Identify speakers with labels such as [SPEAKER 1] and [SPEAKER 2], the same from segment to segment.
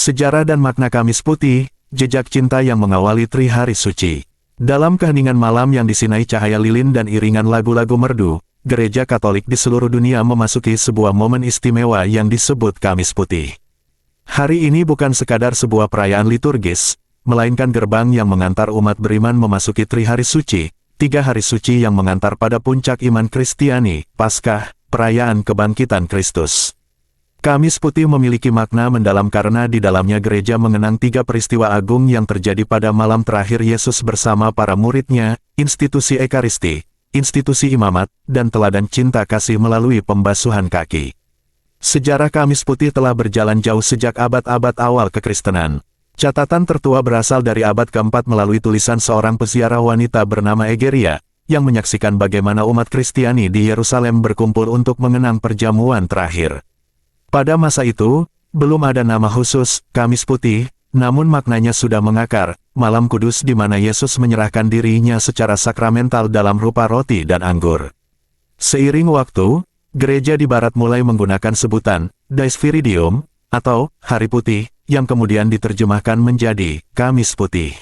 [SPEAKER 1] Sejarah dan makna Kamis Putih, jejak cinta yang mengawali Tri Hari Suci. Dalam keheningan malam yang disinai cahaya lilin dan iringan lagu-lagu merdu, Gereja Katolik di seluruh dunia memasuki sebuah momen istimewa yang disebut Kamis Putih. Hari ini bukan sekadar sebuah perayaan liturgis, melainkan gerbang yang mengantar umat beriman memasuki Tri Hari Suci, 3 hari suci yang mengantar pada puncak iman Kristiani, Paskah, perayaan kebangkitan Kristus. Kamis Putih memiliki makna mendalam karena di dalamnya gereja mengenang 3 peristiwa agung yang terjadi pada malam terakhir Yesus bersama para muridnya, institusi Ekaristi, institusi imamat, dan teladan cinta kasih melalui pembasuhan kaki. Sejarah Kamis Putih telah berjalan jauh sejak abad-abad awal kekristenan. Catatan tertua berasal dari abad keempat melalui tulisan seorang peziarah wanita bernama Egeria, yang menyaksikan bagaimana umat Kristiani di Yerusalem berkumpul untuk mengenang perjamuan terakhir. Pada masa itu, belum ada nama khusus, Kamis Putih, namun maknanya sudah mengakar, malam kudus di mana Yesus menyerahkan dirinya secara sakramental dalam rupa roti dan anggur. Seiring waktu, gereja di barat mulai menggunakan sebutan, Dies Viridium, atau Hari Putih, yang kemudian diterjemahkan menjadi Kamis Putih.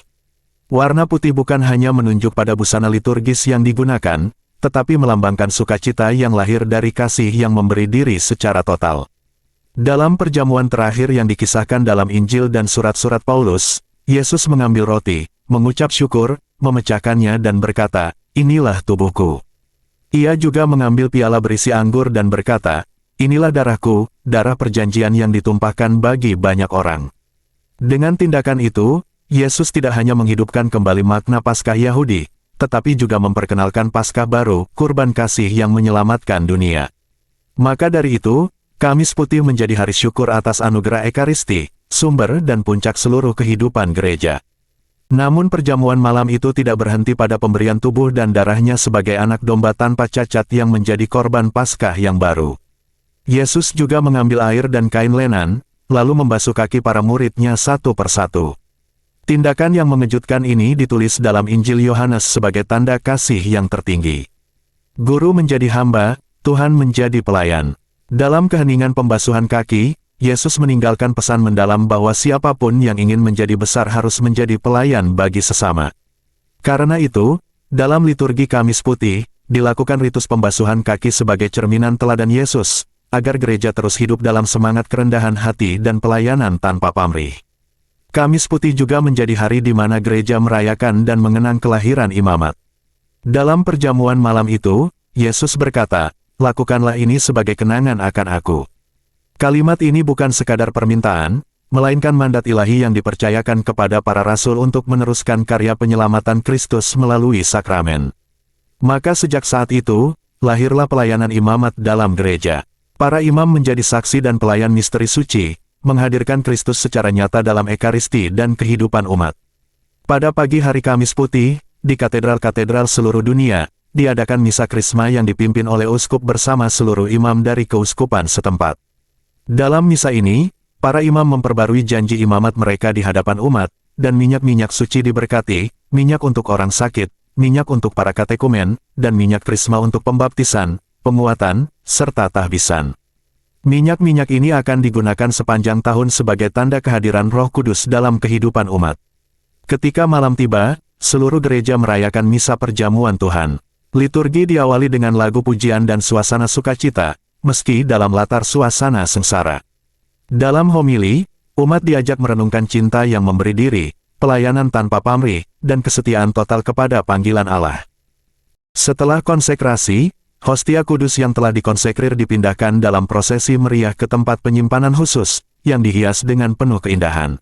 [SPEAKER 1] Warna putih bukan hanya menunjuk pada busana liturgis yang digunakan, tetapi melambangkan sukacita yang lahir dari kasih yang memberi diri secara total. Dalam perjamuan terakhir yang dikisahkan dalam Injil dan surat-surat Paulus, Yesus mengambil roti, mengucap syukur, memecahkannya dan berkata, "Inilah tubuhku." Ia juga mengambil piala berisi anggur dan berkata, "Inilah darahku, darah perjanjian yang ditumpahkan bagi banyak orang." Dengan tindakan itu, Yesus tidak hanya menghidupkan kembali makna Paskah Yahudi, tetapi juga memperkenalkan Paskah baru, kurban kasih yang menyelamatkan dunia. Maka dari itu, Kamis Putih menjadi hari syukur atas anugerah Ekaristi, sumber dan puncak seluruh kehidupan gereja. Namun perjamuan malam itu tidak berhenti pada pemberian tubuh dan darahnya sebagai anak domba tanpa cacat yang menjadi korban Paskah yang baru. Yesus juga mengambil air dan kain lenan, lalu membasuh kaki para muridnya satu persatu. Tindakan yang mengejutkan ini ditulis dalam Injil Yohanes sebagai tanda kasih yang tertinggi. Guru menjadi hamba, Tuhan menjadi pelayan. Dalam keheningan pembasuhan kaki, Yesus meninggalkan pesan mendalam bahwa siapapun yang ingin menjadi besar harus menjadi pelayan bagi sesama. Karena itu, dalam liturgi Kamis Putih, dilakukan ritus pembasuhan kaki sebagai cerminan teladan Yesus, agar gereja terus hidup dalam semangat kerendahan hati dan pelayanan tanpa pamrih. Kamis Putih juga menjadi hari di mana gereja merayakan dan mengenang kelahiran imamat. Dalam perjamuan malam itu, Yesus berkata, "Lakukanlah ini sebagai kenangan akan aku." Kalimat ini bukan sekadar permintaan, melainkan mandat ilahi yang dipercayakan kepada para rasul untuk meneruskan karya penyelamatan Kristus melalui sakramen. Maka sejak saat itu, lahirlah pelayanan imamat dalam gereja. Para imam menjadi saksi dan pelayan misteri suci, menghadirkan Kristus secara nyata dalam Ekaristi dan kehidupan umat. Pada pagi hari Kamis Putih, di katedral-katedral seluruh dunia, diadakan misa krisma yang dipimpin oleh uskup bersama seluruh imam dari keuskupan setempat. Dalam misa ini, para imam memperbarui janji imamat mereka di hadapan umat, dan minyak-minyak suci diberkati, minyak untuk orang sakit, minyak untuk para katekumen, dan minyak krisma untuk pembaptisan, penguatan, serta tahbisan. Minyak-minyak ini akan digunakan sepanjang tahun sebagai tanda kehadiran Roh Kudus dalam kehidupan umat. Ketika malam tiba, seluruh gereja merayakan misa perjamuan Tuhan. Liturgi diawali dengan lagu pujian dan suasana sukacita, meski dalam latar suasana sengsara. Dalam homili, umat diajak merenungkan cinta yang memberi diri, pelayanan tanpa pamrih, dan kesetiaan total kepada panggilan Allah. Setelah konsekrasi, hostia kudus yang telah dikonsekrir dipindahkan dalam prosesi meriah ke tempat penyimpanan khusus, yang dihias dengan penuh keindahan.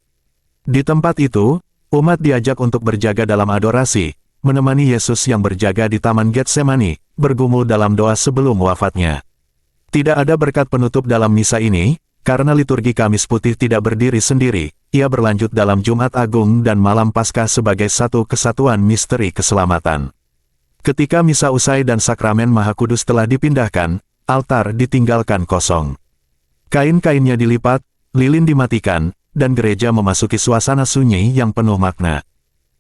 [SPEAKER 1] Di tempat itu, umat diajak untuk berjaga dalam adorasi, menemani Yesus yang berjaga di Taman Getsemani, bergumul dalam doa sebelum wafatnya. Tidak ada berkat penutup dalam misa ini, karena liturgi Kamis Putih tidak berdiri sendiri, ia berlanjut dalam Jumat Agung dan Malam Paskah sebagai satu kesatuan misteri keselamatan. Ketika misa usai dan sakramen Maha Kudus telah dipindahkan, altar ditinggalkan kosong. Kain-kainnya dilipat, lilin dimatikan, dan gereja memasuki suasana sunyi yang penuh makna.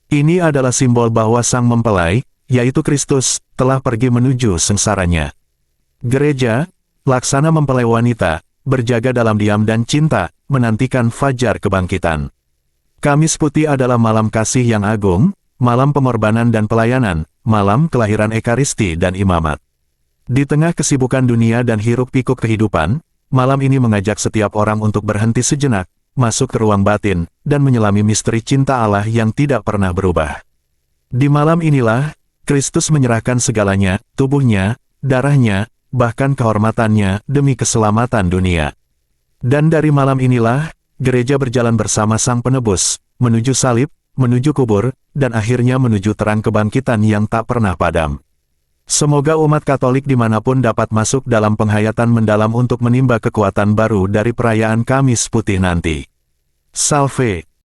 [SPEAKER 1] Ini adalah simbol bahwa Sang Mempelai, yaitu Kristus, telah pergi menuju sengsaranya. Gereja, laksana mempelai wanita, berjaga dalam diam dan cinta, menantikan fajar kebangkitan. Kamis Putih adalah malam kasih yang agung, malam pengorbanan dan pelayanan, malam kelahiran Ekaristi dan imamat. Di tengah kesibukan dunia dan hiruk-pikuk kehidupan, malam ini mengajak setiap orang untuk berhenti sejenak, masuk ke ruang batin, dan menyelami misteri cinta Allah yang tidak pernah berubah. Di malam inilah, Kristus menyerahkan segalanya, tubuhnya, darahnya, bahkan kehormatannya, demi keselamatan dunia. Dan dari malam inilah, gereja berjalan bersama Sang Penebus, menuju salib, menuju kubur, dan akhirnya menuju terang kebangkitan yang tak pernah padam. Semoga umat Katolik dimanapun dapat masuk dalam penghayatan mendalam untuk menimba kekuatan baru dari perayaan Kamis Putih nanti. Salve!